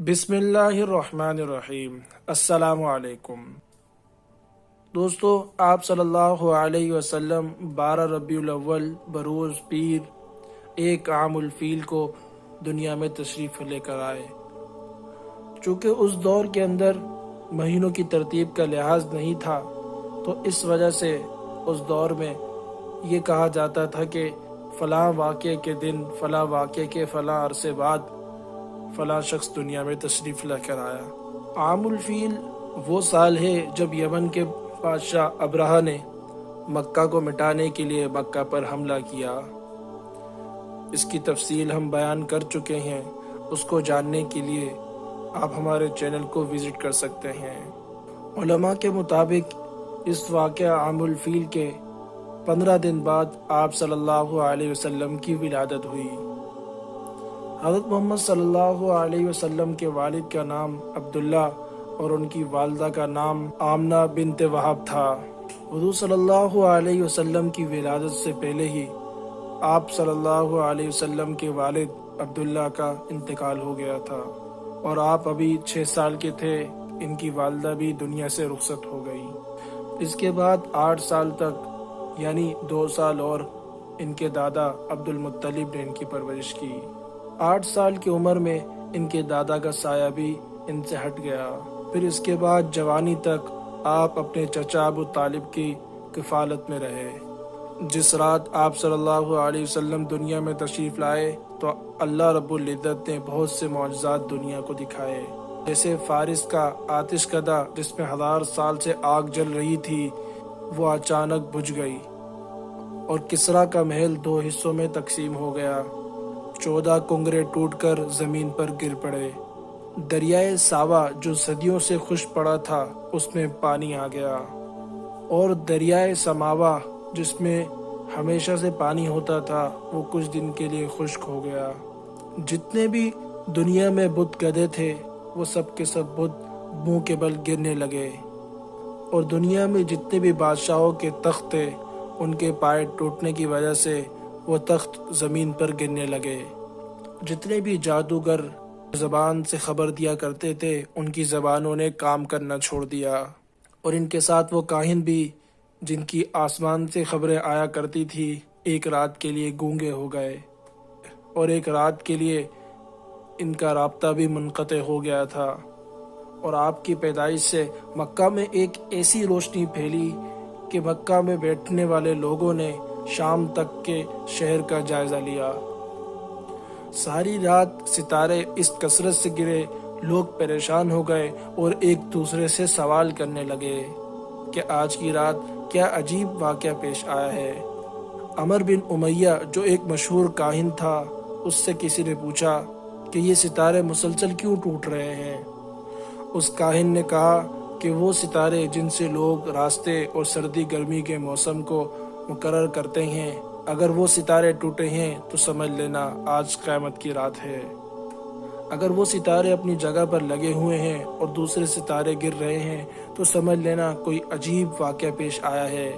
بسم اللہ الرحمن الرحیم۔ السلام علیکم دوستو، آپ صلی اللہ علیہ وسلم 12 ربیع الاول بروز پیر 1 عام الفیل کو دنیا میں تشریف لے کر آئے۔ چونکہ اس دور کے اندر مہینوں کی ترتیب کا لحاظ نہیں تھا، تو اس وجہ سے اس دور میں یہ کہا جاتا تھا کہ فلاں واقعے کے دن، فلاں واقعے کے فلاں عرصے بعد فلاں شخص دنیا میں تشریف لے کر آیا۔ عام الفیل وہ سال ہے جب یمن کے بادشاہ ابرہہ نے مکہ کو مٹانے کے لیے مکہ پر حملہ کیا۔ اس کی تفصیل ہم بیان کر چکے ہیں، اس کو جاننے کے لیے آپ ہمارے چینل کو وزٹ کر سکتے ہیں۔ علماء کے مطابق اس واقعہ عام الفیل کے 15 دن بعد آپ صلی اللہ علیہ وسلم کی ولادت ہوئی۔ حضرت محمد صلی اللہ علیہ وسلم کے والد کا نام عبداللہ اور ان کی والدہ کا نام آمنہ بنت وہب تھا۔ حضور صلی اللہ علیہ وسلم کی ولادت سے پہلے ہی آپ صلی اللہ علیہ وسلم کے والد عبداللہ کا انتقال ہو گیا تھا، اور آپ ابھی 6 سال کے تھے، ان کی والدہ بھی دنیا سے رخصت ہو گئی۔ اس کے بعد 8 سال تک، یعنی 2 سال اور، ان کے دادا عبد المطلب نے ان کی پرورش کی۔ 8 سال کی عمر میں ان کے دادا کا سایہ بھی ان سے ہٹ گیا۔ پھر اس کے بعد جوانی تک آپ اپنے چچا ابو طالب کی کفالت میں رہے۔ جس رات آپ صلی اللہ علیہ وسلم دنیا میں تشریف لائے تو اللہ رب العزت نے بہت سے معجزات دنیا کو دکھائے، جیسے فارس کا آتش کدہ جس میں 1000 سال سے آگ جل رہی تھی، وہ اچانک بجھ گئی، اور کسریٰ کا محل 2 حصوں میں تقسیم ہو گیا۔ 14 کنگرے ٹوٹ کر زمین پر گر پڑے۔ دریائے ساوا جو صدیوں سے خشک پڑا تھا، اس میں پانی آ گیا، اور دریائے سماوا جس میں ہمیشہ سے پانی ہوتا تھا، وہ کچھ دن کے لیے خشک ہو گیا۔ جتنے بھی دنیا میں بت گدے تھے، وہ سب کے سب بت منہ کے بل گرنے لگے، اور دنیا میں جتنے بھی بادشاہوں کے تخت تھے، ان کے پائے ٹوٹنے کی وجہ سے وہ تخت زمین پر گرنے لگے۔ جتنے بھی جادوگر زبان سے خبر دیا کرتے تھے، ان کی زبانوں نے کام کرنا چھوڑ دیا، اور ان کے ساتھ وہ کاہن بھی جن کی آسمان سے خبریں آیا کرتی تھی، ایک رات کے لیے گونگے ہو گئے، اور ایک رات کے لیے ان کا رابطہ بھی منقطع ہو گیا تھا۔ اور آپ کی پیدائش سے مکہ میں ایک ایسی روشنی پھیلی کہ مکہ میں بیٹھنے والے لوگوں نے شام تک کے شہر کا جائزہ لیا۔ ساری رات ستارے اس کثرت سے گرے، لوگ پریشان ہو گئے اور ایک دوسرے سے سوال کرنے لگے کہ آج کی رات کیا عجیب واقعہ پیش آیا ہے۔ عمر بن امیہ جو ایک مشہور کاہن تھا، اس سے کسی نے پوچھا کہ یہ ستارے مسلسل کیوں ٹوٹ رہے ہیں؟ اس کاہن نے کہا کہ وہ ستارے جن سے لوگ راستے اور سردی گرمی کے موسم کو مقرر کرتے ہیں، اگر وہ ستارے ٹوٹے ہیں تو سمجھ لینا آج قیامت کی رات ہے۔ اگر وہ ستارے اپنی جگہ پر لگے ہوئے ہیں اور دوسرے ستارے گر رہے ہیں تو سمجھ لینا کوئی عجیب واقعہ پیش آیا ہے۔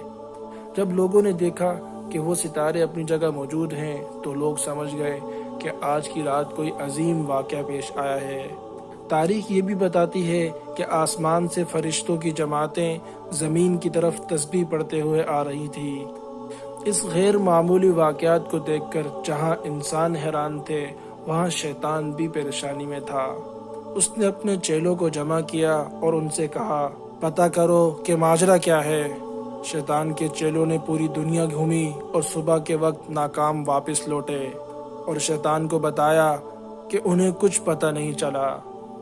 جب لوگوں نے دیکھا کہ وہ ستارے اپنی جگہ موجود ہیں تو لوگ سمجھ گئے کہ آج کی رات کوئی عظیم واقعہ پیش آیا ہے۔ تاریخ یہ بھی بتاتی ہے کہ آسمان سے فرشتوں کی جماعتیں زمین کی طرف تسبیح پڑھتے ہوئے آ رہی تھی۔ اس غیر معمولی واقعات کو دیکھ کر جہاں انسان حیران تھے، وہاں شیطان بھی پریشانی میں تھا۔ اس نے اپنے چیلوں کو جمع کیا اور ان سے کہا، پتہ کرو کہ ماجرا کیا ہے۔ شیطان کے چیلوں نے پوری دنیا گھومی اور صبح کے وقت ناکام واپس لوٹے، اور شیطان کو بتایا کہ انہیں کچھ پتہ نہیں چلا۔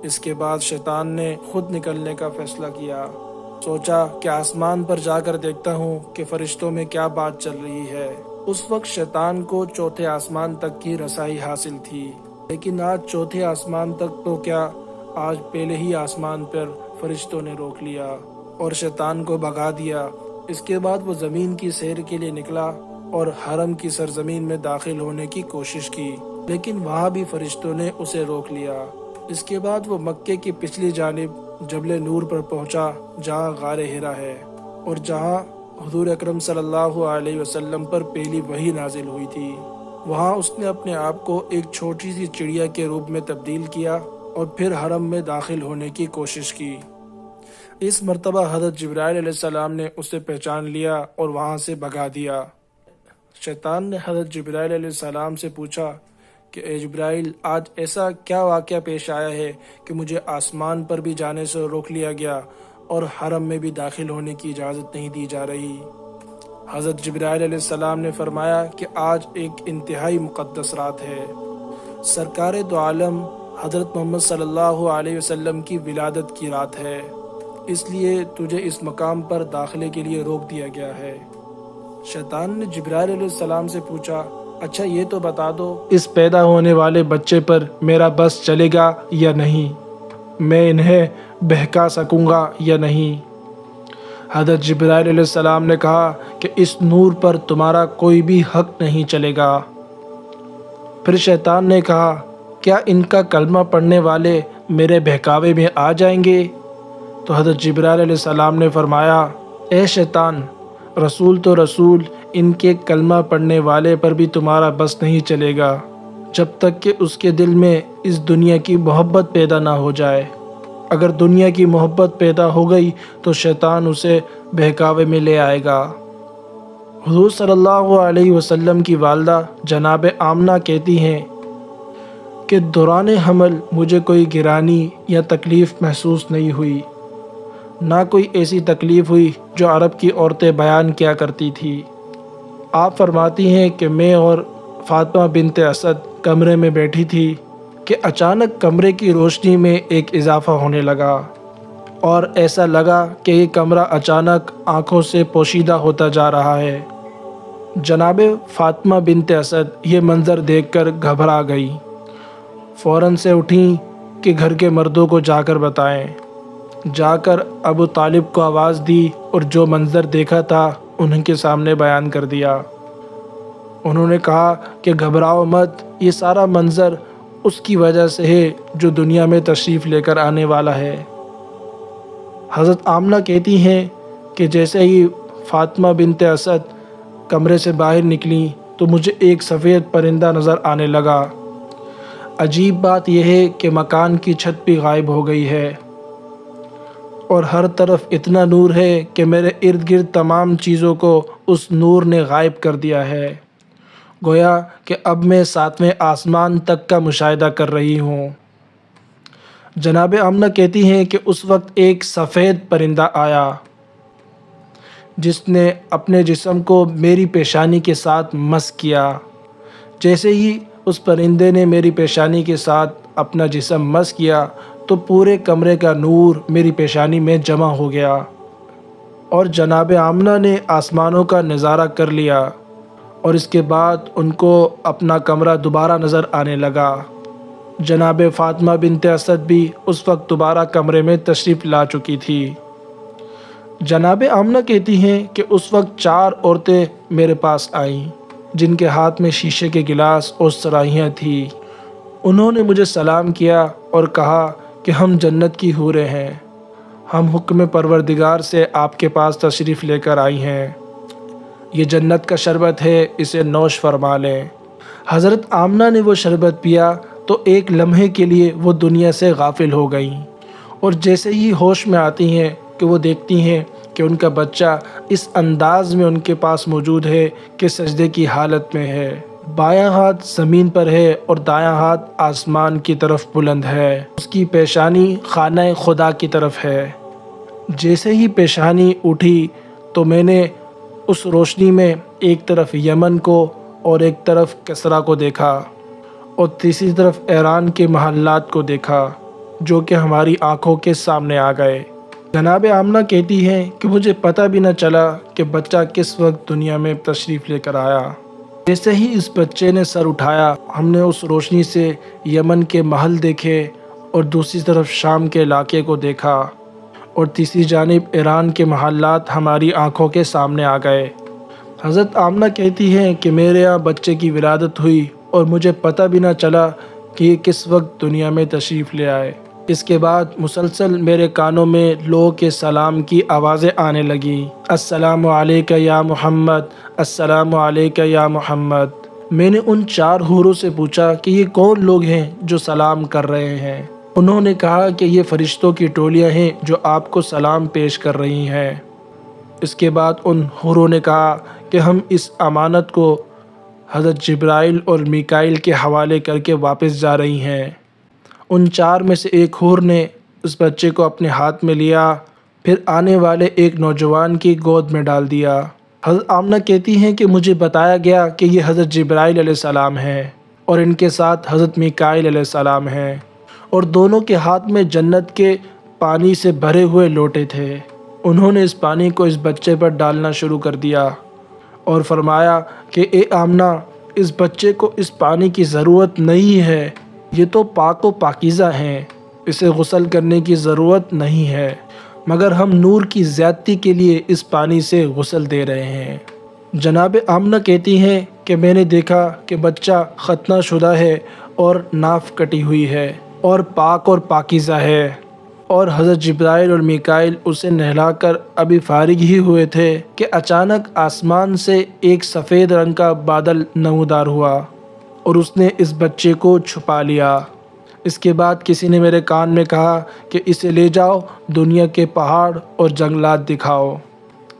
اس کے بعد شیطان نے خود نکلنے کا فیصلہ کیا۔ سوچا کہ آسمان پر جا کر دیکھتا ہوں کہ فرشتوں میں کیا بات چل رہی ہے۔ اس وقت شیطان کو 4تھے آسمان تک کی رسائی حاصل تھی، لیکن آج 4تھے آسمان تک تو کیا، آج پہلے ہی آسمان پر فرشتوں نے روک لیا اور شیطان کو بھگا دیا۔ اس کے بعد وہ زمین کی سیر کے لیے نکلا اور حرم کی سرزمین میں داخل ہونے کی کوشش کی، لیکن وہاں بھی فرشتوں نے اسے روک لیا۔ اس کے بعد وہ مکے کی پچھلی جانب جبل نور پر پہنچا، جہاں غار حرا ہے، اور جہاں حضور اکرم صلی اللہ علیہ وسلم پر پہلی وحی نازل ہوئی تھی۔ وہاں اس نے اپنے آپ کو ایک چھوٹی سی چڑیا کے روپ میں تبدیل کیا اور پھر حرم میں داخل ہونے کی کوشش کی۔ اس مرتبہ حضرت جبرائیل علیہ السلام نے اسے پہچان لیا اور وہاں سے بھگا دیا۔ شیطان نے حضرت جبرائیل علیہ السلام سے پوچھا کہ اے جبرائیل، آج ایسا کیا واقعہ پیش آیا ہے کہ مجھے آسمان پر بھی جانے سے روک لیا گیا اور حرم میں بھی داخل ہونے کی اجازت نہیں دی جا رہی؟ حضرت جبرائیل علیہ السلام نے فرمایا کہ آج ایک انتہائی مقدس رات ہے، سرکار دو عالم حضرت محمد صلی اللہ علیہ وسلم کی ولادت کی رات ہے، اس لیے تجھے اس مقام پر داخلے کے لیے روک دیا گیا ہے۔ شیطان نے جبرائیل علیہ السلام سے پوچھا، اچھا یہ تو بتا دو، اس پیدا ہونے والے بچے پر میرا بس چلے گا یا نہیں؟ میں انہیں بہکا سکوں گا یا نہیں؟ حضرت جبرائیل علیہ السلام نے کہا کہ اس نور پر تمہارا کوئی بھی حق نہیں چلے گا۔ پھر شیطان نے کہا، کیا ان کا کلمہ پڑھنے والے میرے بہکاوے میں آ جائیں گے؟ تو حضرت جبرائیل علیہ السلام نے فرمایا، اے شیطان، رسول تو رسول، ان کے کلمہ پڑھنے والے پر بھی تمہارا بس نہیں چلے گا جب تک کہ اس کے دل میں اس دنیا کی محبت پیدا نہ ہو جائے۔ اگر دنیا کی محبت پیدا ہو گئی تو شیطان اسے بہکاوے میں لے آئے گا۔ حضور صلی اللہ علیہ وسلم کی والدہ جناب آمنہ کہتی ہیں کہ دوران حمل مجھے کوئی گرانی یا تکلیف محسوس نہیں ہوئی، نہ کوئی ایسی تکلیف ہوئی جو عرب کی عورتیں بیان کیا کرتی تھی۔ آپ فرماتی ہیں کہ میں اور فاطمہ بنت اسد کمرے میں بیٹھی تھی کہ اچانک کمرے کی روشنی میں ایک اضافہ ہونے لگا اور ایسا لگا کہ یہ کمرہ اچانک آنکھوں سے پوشیدہ ہوتا جا رہا ہے۔ جناب فاطمہ بنت اسد یہ منظر دیکھ کر گھبرا گئی، فوراً سے اٹھیں کہ گھر کے مردوں کو جا کر بتائیں۔ جا کر ابو طالب کو آواز دی اور جو منظر دیکھا تھا انہیں کے سامنے بیان کر دیا۔ انہوں نے کہا کہ گھبراؤ مت، یہ سارا منظر اس کی وجہ سے ہے جو دنیا میں تشریف لے کر آنے والا ہے۔ حضرت آمنہ کہتی ہیں کہ جیسے ہی فاطمہ بنت اسد کمرے سے باہر نکلیں تو مجھے ایک سفید پرندہ نظر آنے لگا۔ عجیب بات یہ ہے کہ مکان کی چھت بھی غائب ہو گئی ہے اور ہر طرف اتنا نور ہے کہ میرے ارد گرد تمام چیزوں کو اس نور نے غائب کر دیا ہے، گویا کہ اب میں 7ویں آسمان تک کا مشاہدہ کر رہی ہوں۔ جناب آمنہ کہتی ہیں کہ اس وقت ایک سفید پرندہ آیا جس نے اپنے جسم کو میری پیشانی کے ساتھ مس کیا۔ جیسے ہی اس پرندے نے میری پیشانی کے ساتھ اپنا جسم مس کیا تو پورے کمرے کا نور میری پیشانی میں جمع ہو گیا اور جناب آمنہ نے آسمانوں کا نظارہ کر لیا، اور اس کے بعد ان کو اپنا کمرہ دوبارہ نظر آنے لگا۔ جناب فاطمہ بنت اسد بھی اس وقت دوبارہ کمرے میں تشریف لا چکی تھی۔ جناب آمنہ کہتی ہیں کہ اس وقت 4 عورتیں میرے پاس آئیں جن کے ہاتھ میں شیشے کے گلاس اور صراحیاں تھیں۔ انہوں نے مجھے سلام کیا اور کہا کہ ہم جنت کی حوریں ہیں، ہم حکم پروردگار سے آپ کے پاس تشریف لے کر آئی ہیں، یہ جنت کا شربت ہے، اسے نوش فرما لیں۔ حضرت آمنہ نے وہ شربت پیا تو ایک لمحے کے لیے وہ دنیا سے غافل ہو گئیں، اور جیسے ہی ہوش میں آتی ہیں کہ وہ دیکھتی ہیں کہ ان کا بچہ اس انداز میں ان کے پاس موجود ہے کہ سجدے کی حالت میں ہے، بایاں ہاتھ زمین پر ہے اور دایاں ہاتھ آسمان کی طرف بلند ہے، اس کی پیشانی خانہ خدا کی طرف ہے۔ جیسے ہی پیشانی اٹھی تو میں نے اس روشنی میں ایک طرف یمن کو اور ایک طرف کسرا کو دیکھا اور تیسری طرف ایران کے محلات کو دیکھا جو کہ ہماری آنکھوں کے سامنے آ گئے۔ جناب آمنہ کہتی ہیں کہ مجھے پتہ بھی نہ چلا کہ بچہ کس وقت دنیا میں تشریف لے کر آیا۔ جیسے ہی اس بچے نے سر اٹھایا ہم نے اس روشنی سے یمن کے محل دیکھے اور دوسری طرف شام کے علاقے کو دیکھا اور تیسری جانب ایران کے محلات ہماری آنکھوں کے سامنے آ گئے۔ حضرت آمنہ کہتی ہیں کہ میرے یہاں بچے کی ولادت ہوئی اور مجھے پتہ بھی نہ چلا کہ یہ کس وقت دنیا میں تشریف لے آئے۔ اس کے بعد مسلسل میرے کانوں میں لوگوں کے سلام کی آوازیں آنے لگیں، السلام علیکہ یا محمد، السلام علیکہ یا محمد۔ میں نے ان 4 حوروں سے پوچھا کہ یہ کون لوگ ہیں جو سلام کر رہے ہیں؟ انہوں نے کہا کہ یہ فرشتوں کی ٹولیاں ہیں جو آپ کو سلام پیش کر رہی ہیں۔ اس کے بعد ان حوروں نے کہا کہ ہم اس امانت کو حضرت جبرائیل اور میکائیل کے حوالے کر کے واپس جا رہی ہیں۔ ان 4 میں سے ایک حور نے اس بچے کو اپنے ہاتھ میں لیا، پھر آنے والے ایک نوجوان کی گود میں ڈال دیا۔ حضرت آمنہ کہتی ہیں کہ مجھے بتایا گیا کہ یہ حضرت جبرائیل علیہ السلام ہیں اور ان کے ساتھ حضرت میکائیل علیہ السلام ہیں، اور دونوں کے ہاتھ میں جنت کے پانی سے بھرے ہوئے لوٹے تھے۔ انہوں نے اس پانی کو اس بچے پر ڈالنا شروع کر دیا اور فرمایا کہ اے آمنہ، اس بچے کو اس پانی کی ضرورت نہیں ہے، یہ تو پاک و پاکیزہ ہیں، اسے غسل کرنے کی ضرورت نہیں ہے، مگر ہم نور کی زیادتی کے لیے اس پانی سے غسل دے رہے ہیں۔ جناب آمنہ کہتی ہیں کہ میں نے دیکھا کہ بچہ ختنہ شدہ ہے اور ناف کٹی ہوئی ہے اور پاک اور پاکیزہ ہے، اور حضرت جبرائیل اور میکائیل اسے نہلا کر ابھی فارغ ہی ہوئے تھے کہ اچانک آسمان سے ایک سفید رنگ کا بادل نمودار ہوا اور اس نے اس بچے کو چھپا لیا۔ اس کے بعد کسی نے میرے کان میں کہا کہ اسے لے جاؤ، دنیا کے پہاڑ اور جنگلات دکھاؤ،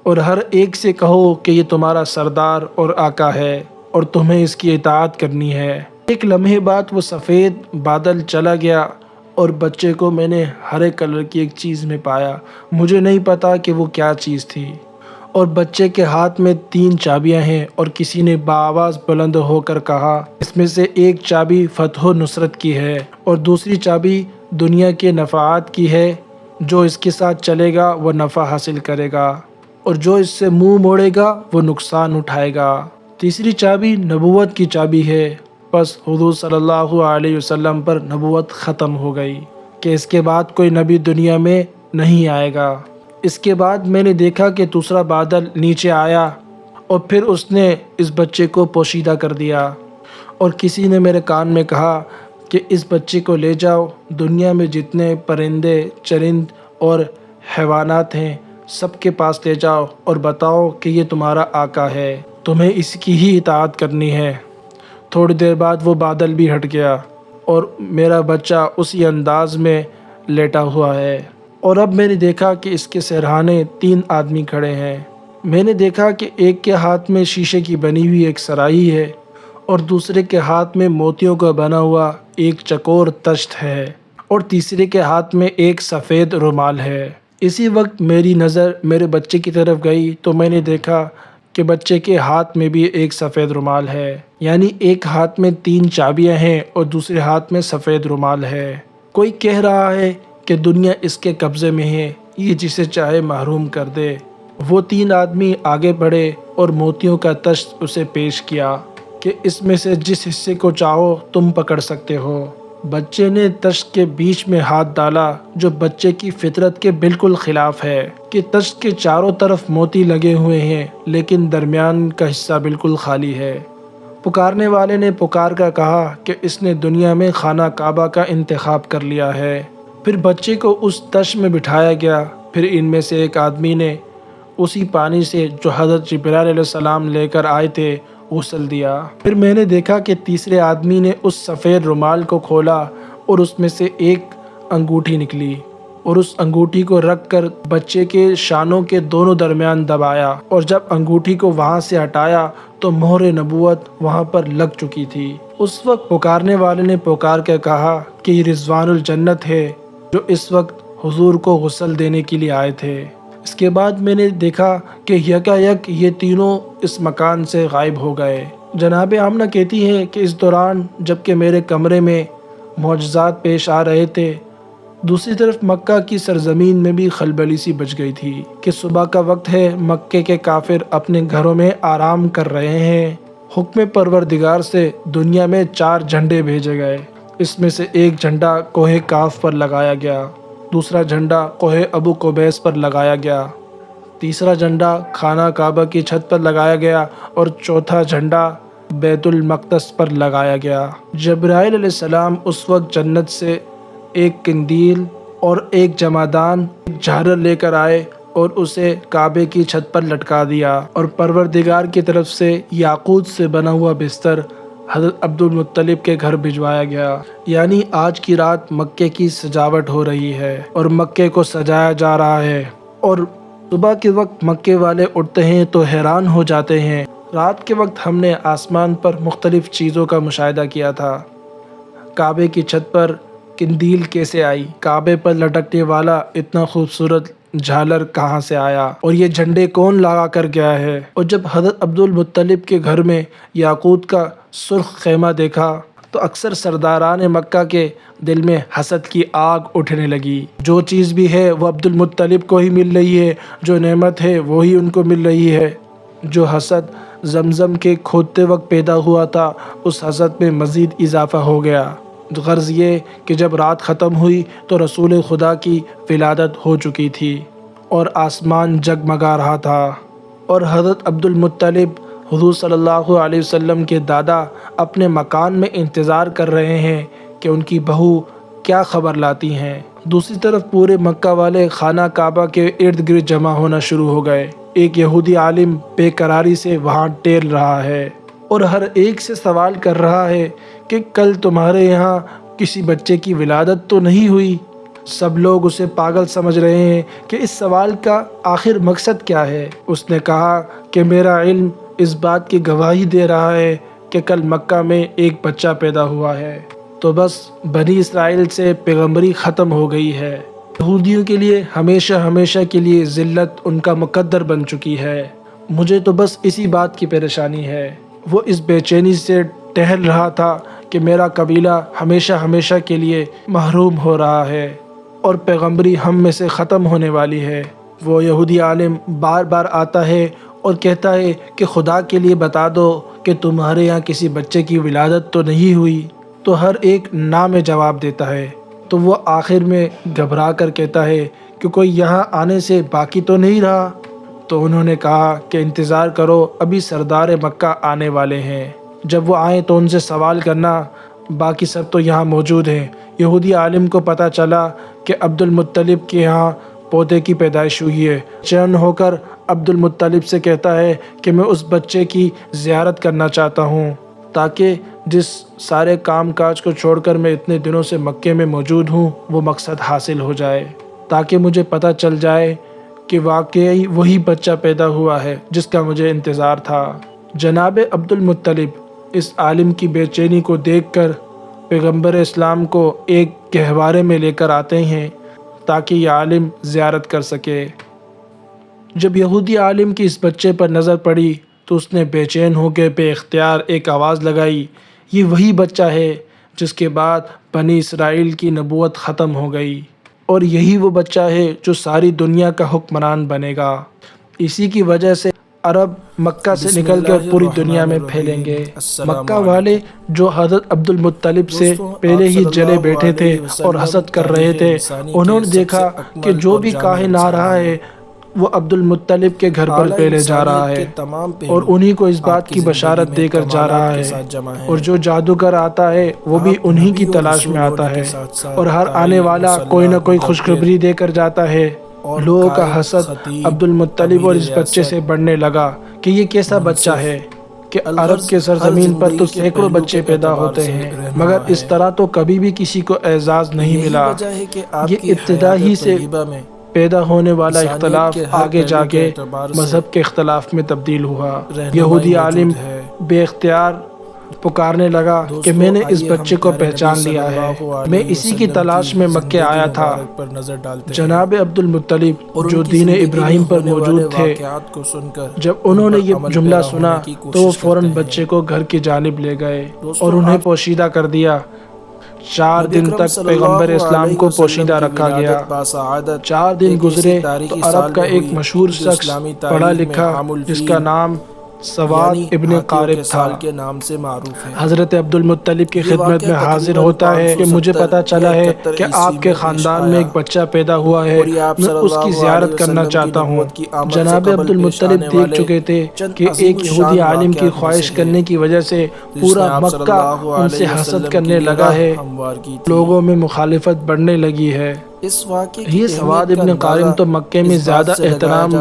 اور ہر ایک سے کہو کہ یہ تمہارا سردار اور آقا ہے اور تمہیں اس کی اطاعت کرنی ہے۔ ایک لمحے بعد وہ سفید بادل چلا گیا اور بچے کو میں نے ہرے کلر کی ایک چیز میں پایا۔ مجھے نہیں پتا کہ وہ کیا چیز تھی، اور بچے کے ہاتھ میں 3 چابیاں ہیں، اور کسی نے بآواز بلند ہو کر کہا اس میں سے ایک چابی فتح و نصرت کی ہے اور دوسری چابی دنیا کے نفعات کی ہے، جو اس کے ساتھ چلے گا وہ نفع حاصل کرے گا اور جو اس سے منہ موڑے گا وہ نقصان اٹھائے گا۔ تیسری چابی نبوت کی چابی ہے۔ بس حضور صلی اللہ علیہ وسلم پر نبوت ختم ہو گئی کہ اس کے بعد کوئی نبی دنیا میں نہیں آئے گا۔ اس کے بعد میں نے دیکھا کہ دوسرا بادل نیچے آیا اور پھر اس نے اس بچے کو پوشیدہ کر دیا، اور کسی نے میرے کان میں کہا کہ اس بچے کو لے جاؤ، دنیا میں جتنے پرندے چرند اور حیوانات ہیں سب کے پاس لے جاؤ اور بتاؤ کہ یہ تمہارا آقا ہے، تمہیں اس کی ہی اطاعت کرنی ہے۔ تھوڑی دیر بعد وہ بادل بھی ہٹ گیا اور میرا بچہ اسی انداز میں لیٹا ہوا ہے، اور اب میں نے دیکھا کہ اس کے سرہانے 3 آدمی کھڑے ہیں۔ میں نے دیکھا کہ ایک کے ہاتھ میں شیشے کی بنی ہوئی ایک سرائی ہے اور دوسرے کے ہاتھ میں موتیوں کا بنا ہوا ایک چکور تشت ہے، اور تیسرے کے ہاتھ میں ایک سفید رومال ہے۔ اسی وقت میری نظر میرے بچے کی طرف گئی تو میں نے دیکھا کہ بچے کے ہاتھ میں بھی ایک سفید رومال ہے، یعنی ایک ہاتھ میں 3 چابیاں ہیں اور دوسرے ہاتھ میں سفید رومال ہے۔ کوئی کہہ رہا ہے کہ دنیا اس کے قبضے میں ہے، یہ جسے چاہے محروم کر دے۔ وہ 3 آدمی آگے بڑھے اور موتیوں کا تشت اسے پیش کیا کہ اس میں سے جس حصے کو چاہو تم پکڑ سکتے ہو۔ بچے نے تشت کے بیچ میں ہاتھ ڈالا، جو بچے کی فطرت کے بالکل خلاف ہے کہ تشت کے چاروں طرف موتی لگے ہوئے ہیں لیکن درمیان کا حصہ بالکل خالی ہے۔ پکارنے والے نے پکار کر کہا کہ اس نے دنیا میں خانہ کعبہ کا انتخاب کر لیا ہے۔ پھر بچے کو اس تشت میں بٹھایا گیا۔ پھر ان میں سے ایک آدمی نے اسی پانی سے جو حضرت جبرائیل علیہ السلام لے کر آئے تھے غسل دیا۔ پھر میں نے دیکھا کہ تیسرے آدمی نے اس سفید رومال کو کھولا اور اس میں سے ایک انگوٹھی نکلی، اور اس انگوٹھی کو رکھ کر بچے کے شانوں کے دونوں درمیان دبایا، اور جب انگوٹھی کو وہاں سے ہٹایا تو مہر نبوت وہاں پر لگ چکی تھی۔ اس وقت پکارنے والے نے پکار کے کہا کہ یہ رضوان الجنت ہے جو اس وقت حضور کو غسل دینے کے لیے آئے تھے۔ اس کے بعد میں نے دیکھا کہ یکا یک یہ تینوں اس مکان سے غائب ہو گئے۔ جناب آمنہ کہتی ہیں کہ اس دوران جبکہ میرے کمرے میں معجزات پیش آ رہے تھے، دوسری طرف مکہ کی سرزمین میں بھی خلبلی سی بچ گئی تھی کہ صبح کا وقت ہے، مکے کے کافر اپنے گھروں میں آرام کر رہے ہیں۔ حکم پروردگار سے دنیا میں 4 جھنڈے بھیجے گئے۔ اس میں سے ایک جھنڈا کوہ کاف پر لگایا گیا، دوسرا جھنڈا کوہ ابو قبیس پر لگایا گیا، تیسرا جھنڈا خانہ کعبہ کی چھت پر لگایا گیا، اور چوتھا جھنڈا بیت المقدس پر لگایا گیا۔ جبرائیل علیہ السلام اس وقت جنت سے ایک قندیل اور ایک جمادان جھالر لے کر آئے اور اسے کعبے کی چھت پر لٹکا دیا، اور پروردگار کی طرف سے یاقوت سے بنا ہوا بستر حضرت عبدالمطلب کے گھر بھجوایا گیا۔ یعنی آج کی رات مکے کی سجاوٹ ہو رہی ہے اور مکے کو سجایا جا رہا ہے، اور صبح کے وقت مکے والے اٹھتے ہیں تو حیران ہو جاتے ہیں۔ رات کے وقت ہم نے آسمان پر مختلف چیزوں کا مشاہدہ کیا تھا۔ کعبے کی چھت پر قندیل کیسے آئی؟ کعبے پر لٹکنے والا اتنا خوبصورت جھالر کہاں سے آیا؟ اور یہ جھنڈے کون لگا کر گیا ہے؟ اور جب حضرت عبدالمطلب کے گھر میں یاقوت کا سرخ خیمہ دیکھا تو اکثر سرداران مکہ کے دل میں حسد کی آگ اٹھنے لگی۔ جو چیز بھی ہے وہ عبدالمطلب کو ہی مل رہی ہے، جو نعمت ہے وہی ان کو مل رہی ہے۔ جو حسد زمزم کے کھودتے وقت پیدا ہوا تھا، اس حسد میں مزید اضافہ ہو گیا۔ غرض یہ کہ جب رات ختم ہوئی تو رسول خدا کی ولادت ہو چکی تھی اور آسمان جگمگا رہا تھا، اور حضرت عبدالمطلب حضور صلی اللہ علیہ وسلم کے دادا اپنے مکان میں انتظار کر رہے ہیں کہ ان کی بہو کیا خبر لاتی ہیں۔ دوسری طرف پورے مکہ والے خانہ کعبہ کے ارد گرد جمع ہونا شروع ہو گئے۔ ایک یہودی عالم بے قراری سے وہاں ٹہل رہا ہے اور ہر ایک سے سوال کر رہا ہے کہ کل تمہارے یہاں کسی بچے کی ولادت تو نہیں ہوئی؟ سب لوگ اسے پاگل سمجھ رہے ہیں کہ اس سوال کا آخر مقصد کیا ہے۔ اس نے کہا کہ میرا علم اس بات کی گواہی دے رہا ہے کہ کل مکہ میں ایک بچہ پیدا ہوا ہے، تو بس بنی اسرائیل سے پیغمبری ختم ہو گئی ہے۔ یہودیوں کے لیے ہمیشہ ہمیشہ کے لیے ذلت ان کا مقدر بن چکی ہے۔ مجھے تو بس اسی بات کی پریشانی ہے۔ وہ اس بے چینی سے ٹہل رہا تھا کہ میرا قبیلہ ہمیشہ ہمیشہ کے لیے محروم ہو رہا ہے اور پیغمبری ہم میں سے ختم ہونے والی ہے۔ وہ یہودی عالم بار بار آتا ہے اور کہتا ہے کہ خدا کے لیے بتا دو کہ تمہارے یہاں کسی بچے کی ولادت تو نہیں ہوئی؟ تو ہر ایک نا میں جواب دیتا ہے۔ تو وہ آخر میں گھبرا کر کہتا ہے کہ کوئی یہاں آنے سے باقی تو نہیں رہا؟ تو انہوں نے کہا کہ انتظار کرو، ابھی سردار مکہ آنے والے ہیں، جب وہ آئیں تو ان سے سوال کرنا، باقی سب تو یہاں موجود ہیں۔ یہودی عالم کو پتہ چلا کہ عبدالمطلب کے یہاں پودے کی پیدائش ہوئی ہے۔ چین ہو کر عبدالمطلب سے کہتا ہے کہ میں اس بچے کی زیارت کرنا چاہتا ہوں، تاکہ جس سارے کام کاج کو چھوڑ کر میں اتنے دنوں سے مکے میں موجود ہوں وہ مقصد حاصل ہو جائے، تاکہ مجھے پتہ چل جائے کہ واقعی وہی بچہ پیدا ہوا ہے جس کا مجھے انتظار تھا۔ جناب عبدالمطلب اس عالم کی بے چینی کو دیکھ کر پیغمبر اسلام کو ایک گہوارے میں لے کر آتے ہیں تاکہ یہ عالم زیارت کر سکے۔ جب یہودی عالم کی اس بچے پر نظر پڑی تو اس نے بے چین ہو کے بے اختیار ایک آواز لگائی، یہ وہی بچہ ہے جس کے بعد بنی اسرائیل کی نبوت ختم ہو گئی، اور یہی وہ بچہ ہے جو ساری دنیا کا حکمران بنے گا۔ اسی کی وجہ سے عرب مکہ سے نکل کر پوری دنیا میں پھیلیں گے۔ مکہ والے جو حضرت عبدالمطلب سے پہلے ہی جلے بیٹھے تھے اور حسد کر رہے تھے، انہوں نے دیکھا کہ جو بھی کاہن آ رہا ہے وہ عبدالمطلب کے گھر پر پہلے جا رہا ہے اور انہی کو اس بات کی بشارت دے کر جا رہا ہے، اور جو جادوگر آتا ہے وہ بھی انہی کی تلاش میں آتا ہے، اور ہر آنے والا کوئی نہ کوئی خوشخبری دے کر جاتا ہے۔ لوگوں کا حسد عبدالمطلب اور اس بچے سے بڑھنے لگا کہ یہ کیسا بچہ ہے کہ عرب کے سرزمین پر تو سینکڑوں بچے پیدا ہوتے ہیں، مگر اس طرح تو کبھی بھی کسی کو اعزاز نہیں ملا۔ یہ ابتدا ہی سے پیدا ہونے والا اختلاف آگے جا کے مذہب کے اختلاف میں تبدیل ہوا۔ یہودی عالم بے اختیار پکارنے لگا کہ میں نے اس بچے کو پہچان لیا ہے، میں اسی کی تلاش میں مکے آیا تھا۔ جناب عبدالمطلب جو دین ابراہیم پر موجود تھے، جب انہوں نے یہ جملہ سنا تو وہ فوراً بچے کو گھر کی جانب لے گئے اور انہیں پوشیدہ کر دیا۔ 4 دن تک پیغمبر اسلام کو پوشیدہ رکھا گیا۔ 4 دن گزرے تو عرب کا ایک مشہور شخص پڑھا لکھا جس کا نام سواد ابن قارب تھا، حضرت عبدالمطلب کی خدمت میں حاضر ہوتا ہے کہ مجھے پتا چلا ہے کہ آپ کے خاندان میں ایک بچہ پیدا ہوا ہے، میں اس کی زیارت کرنا چاہتا ہوں۔ جناب عبدالمطلب دیکھ چکے تھے کہ ایک یہودی عالم کی خواہش کرنے کی وجہ سے پورا مکہ ان سے حسد کرنے لگا ہے، لوگوں میں مخالفت بڑھنے لگی ہے۔ اس واقعے کی سواد ابن قارن تو مکے میں زیادہ احترام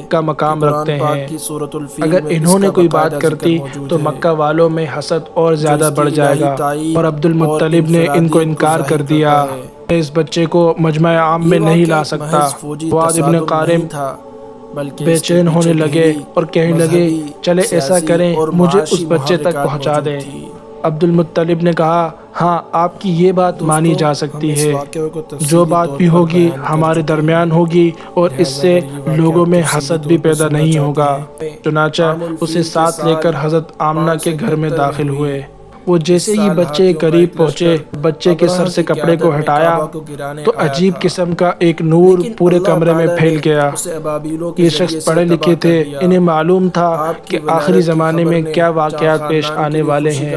کا مقام رکھتے ہیں، اگر انہوں نے کوئی بات کرتی تو مکہ والوں میں حسد اور زیادہ بڑھ جائے گا، اور عبد المطلب نے ان کو انکار کر دیا، میں اس بچے کو مجمع عام میں نہیں لا سکتا۔ سواد ابن قارن بے چین ہونے لگے اور کہنے لگے چلے ایسا کریں مجھے اس بچے تک پہنچا دیں۔ عبد المطلب نے کہا ہاں آپ کی یہ بات مانی جا سکتی ہے، جو بات بھی ہوگی ہمارے درمیان ہوگی اور اس سے لوگوں میں حسد بھی پیدا نہیں ہوگا۔ چنانچہ اسے ساتھ لے کر حضرت آمنہ کے گھر میں داخل ہوئے۔ وہ جیسے ہی بچے کے قریب پہنچے، بچے کے سر سے کپڑے کو ہٹایا تو عجیب قسم کا ایک نور پورے کمرے میں پھیل گیا۔ یہ شخص پڑھے لکھے تھے، انہیں معلوم تھا کہ آخری زمانے میں کیا واقعات پیش آنے والے ہیں۔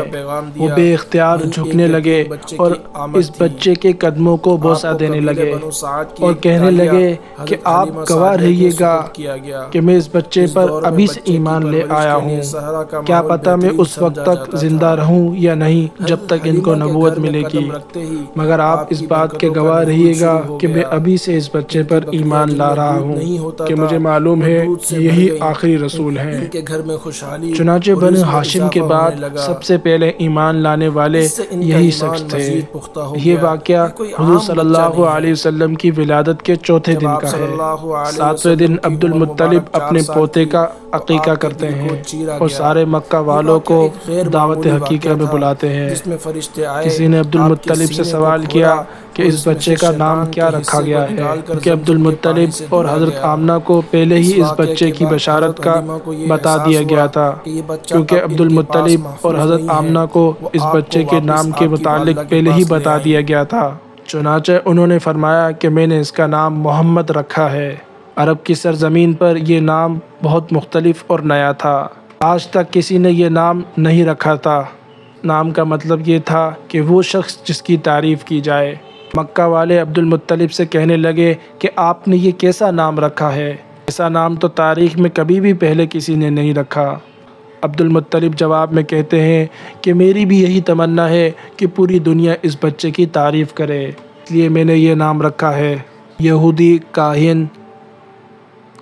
وہ بے اختیار جھکنے لگے اور اس بچے کے قدموں کو بوسہ دینے لگے اور کہنے لگے کہ آپ گواہ رہیے گا کہ میں اس بچے پر ابھی سے ایمان لے آیا ہوں، کیا پتہ میں اس وقت تک زندہ رہوں یا نہیں جب تک ان کو نبوت ملے گی، مگر آپ اس بات کے گواہ رہیے گا کہ میں ابھی سے اس بچے پر ایمان لا رہا ہوں کہ مجھے معلوم ہے کہ یہی آخری رسول ہیں۔ چنانچہ بنو ہاشم کے بعد سب سے پہلے ایمان لانے والے یہی شخص تھے۔ یہ واقعہ حضور صلی اللہ علیہ وسلم کی ولادت کے چوتھے دن کا ہے۔ ساتویں دن عبد المطلب اپنے پوتے کا عقیقہ کرتے ہیں اور سارے مکہ والوں کو دعوت حقیقہ میں بلاتے ہیں۔ کسی نے عبد المطلب سے سوال کیا کہ اس بچے کا نام کیا رکھا گیا ہے، کیونکہ عبد المطلب اور حضرت آمنہ کو پہلے ہی اس بچے کی بشارت کا بتا دیا گیا تھا، کیونکہ عبد المطلب اور حضرت آمنہ کو اس بچے کے نام کے متعلق پہلے ہی بتا دیا گیا تھا۔ چنانچہ انہوں نے فرمایا کہ میں نے اس کا نام محمد رکھا ہے۔ عرب کی سرزمین پر یہ نام بہت مختلف اور نیا تھا، آج تک کسی نے یہ نام نہیں رکھا تھا۔ نام کا مطلب یہ تھا کہ وہ شخص جس کی تعریف کی جائے۔ مکہ والے عبد المطلب سے کہنے لگے کہ آپ نے یہ کیسا نام رکھا ہے، ایسا نام تو تاریخ میں کبھی بھی پہلے کسی نے نہیں رکھا۔ عبد المطلب جواب میں کہتے ہیں کہ میری بھی یہی تمنا ہے کہ پوری دنیا اس بچے کی تعریف کرے، اس لیے میں نے یہ نام رکھا ہے۔ یہودی، کاہن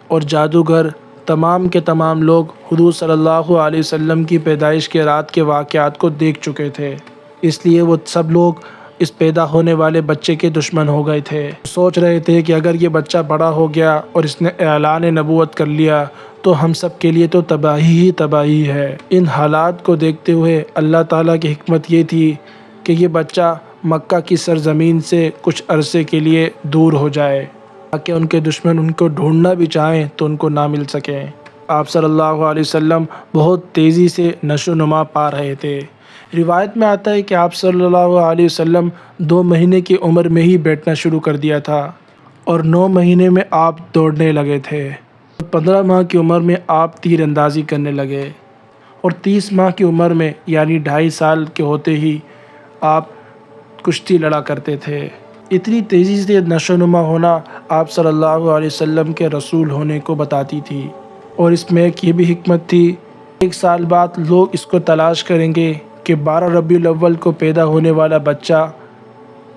اور جادوگر، تمام کے تمام لوگ حضور صلی اللہ علیہ وسلم کی پیدائش کے رات کے واقعات کو دیکھ چکے تھے، اس لیے وہ سب لوگ اس پیدا ہونے والے بچے کے دشمن ہو گئے تھے۔ سوچ رہے تھے کہ اگر یہ بچہ بڑا ہو گیا اور اس نے اعلان نبوت کر لیا تو ہم سب کے لیے تو تباہی ہی تباہی ہے۔ ان حالات کو دیکھتے ہوئے اللہ تعالیٰ کی حکمت یہ تھی کہ یہ بچہ مکہ کی سرزمین سے کچھ عرصے کے لیے دور ہو جائے تاکہ ان کے دشمن ان کو ڈھونڈنا بھی چاہیں تو ان کو نہ مل سکیں۔ آپ صلی اللہ علیہ وسلم بہت تیزی سے نشو و نما پا رہے تھے۔ روایت میں آتا ہے کہ آپ صلی اللہ علیہ وسلم 2 مہینے کی عمر میں ہی بیٹھنا شروع کر دیا تھا اور 9 مہینے میں آپ دوڑنے لگے تھے۔ 15 ماہ کی عمر میں آپ تیر اندازی کرنے لگے اور 30 ماہ کی عمر میں یعنی 2.5 سال کے ہوتے ہی آپ کشتی لڑا کرتے تھے۔ اتنی تیزی سے نشو و نما ہونا آپ صلی اللہ علیہ وسلم کے رسول ہونے کو بتاتی تھی، اور اس میں ایک یہ بھی حکمت تھی 1 سال بعد لوگ اس کو تلاش کریں گے کہ 12 ربیع الاول کو پیدا ہونے والا بچہ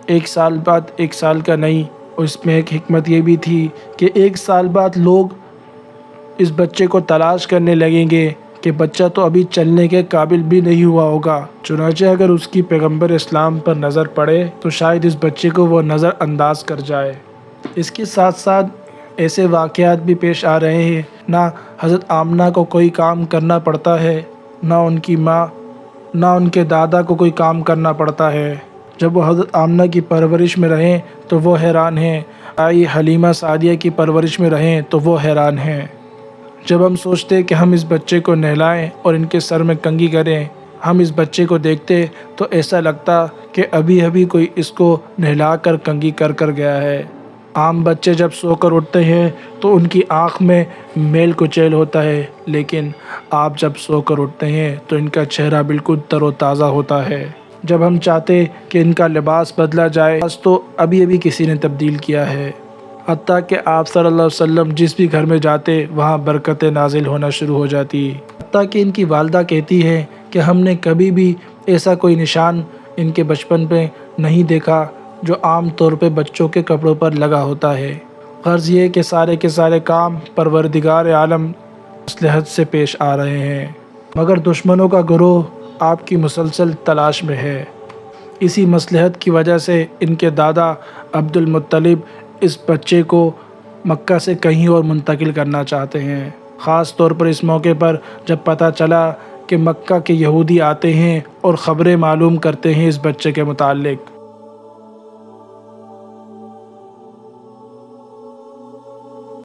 1 سال بعد 1 سال کا نہیں، اور اس میں ایک حکمت یہ بھی تھی کہ 1 سال بعد لوگ اس بچے کو تلاش کرنے لگیں گے کہ بچہ تو ابھی چلنے کے قابل بھی نہیں ہوا ہوگا، چنانچہ اگر اس کی پیغمبر اسلام پر نظر پڑے تو شاید اس بچے کو وہ نظر انداز کر جائے۔ اس کے ساتھ ساتھ ایسے واقعات بھی پیش آ رہے ہیں، نہ حضرت آمنہ کو کوئی کام کرنا پڑتا ہے، نہ ان کی ماں، نہ ان کے دادا کو کوئی کام کرنا پڑتا ہے۔ جب وہ حضرت آمنہ کی پرورش میں رہیں تو وہ حیران ہیں، آئی حلیمہ سعدیہ کی پرورش میں رہیں تو وہ حیران ہیں۔ جب ہم سوچتے کہ ہم اس بچے کو نہلائیں اور ان کے سر میں کنگھی کریں، ہم اس بچے کو دیکھتے تو ایسا لگتا کہ ابھی ابھی کوئی اس کو نہلا کر کنگھی کر کر گیا ہے۔ عام بچے جب سو کر اٹھتے ہیں تو ان کی آنکھ میں میل کچیل ہوتا ہے، لیکن آپ جب سو کر اٹھتے ہیں تو ان کا چہرہ بالکل تر و تازہ ہوتا ہے۔ جب ہم چاہتے کہ ان کا لباس بدلا جائے تو ابھی ابھی کسی نے تبدیل کیا ہے۔ حتیٰ کہ آپ صلی اللہ علیہ وسلم جس بھی گھر میں جاتے وہاں برکتیں نازل ہونا شروع ہو جاتی۔ حتیٰ کہ ان کی والدہ کہتی ہے کہ ہم نے کبھی بھی ایسا کوئی نشان ان کے بچپن پہ نہیں دیکھا جو عام طور پہ بچوں کے کپڑوں پر لگا ہوتا ہے۔ غرض یہ کہ سارے کے سارے کام پروردگار عالم مصلحت سے پیش آ رہے ہیں، مگر دشمنوں کا گروہ آپ کی مسلسل تلاش میں ہے۔ اسی مصلحت کی وجہ سے ان کے دادا عبد المطلب اس بچے کو مکہ سے کہیں اور منتقل کرنا چاہتے ہیں، خاص طور پر اس موقع پر جب پتہ چلا کہ مکہ کے یہودی آتے ہیں اور خبریں معلوم کرتے ہیں اس بچے کے متعلق۔